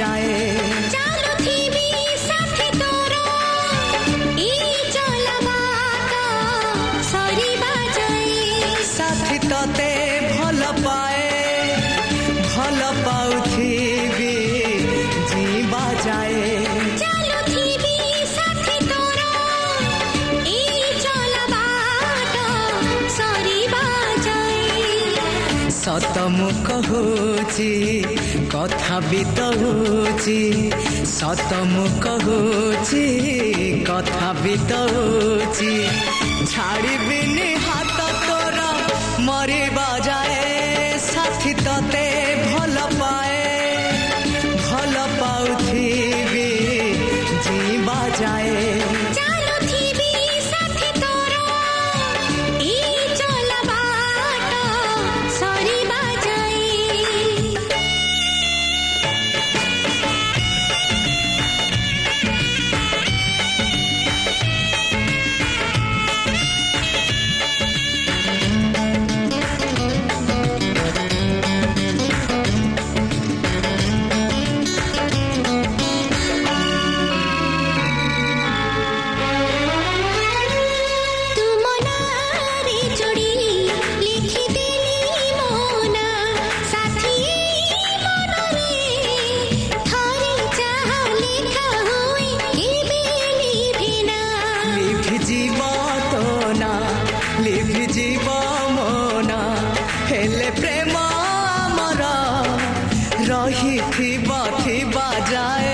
जाए ଚାଲୁଥିବି ସାଥୀ ତୋର ଏଇ ଚଲା ବାଟ ସରିବା ଯାଏ साथी तते भल पाए भल पाउथिबी जीवा जाए ଚାଲୁଥିବି ସାଥୀ ତୋର ଏଇ ଚଲା ବାଟ ସରିବା ଯାଏ सत मु कहूची कथा बितौची सत मु कहूची कथा बितौची छाड़बिनी हाथ तोर मरिबा जाए साथी तते भल पाए भल पाउथिबी जीवा जाए ଚାଲୁଥିବି ସାଥୀ ତୋର ଏଇ ଚଲା ବାଟ ସରିବା ଯାଏ ତୁମ ନାଁରେ ଯୋଡ଼ି ଲେଖିଦେଲି ମୋ ନାଁ ସାଥୀ ମନରେ ଥରେ ଯାହା ଲେଖା ହୁଏ କେବେ ଲିଭେ ନା लिभि जीव तो ना लिभि जीव मोना हेले प्रेम आमर रही थिबा जाए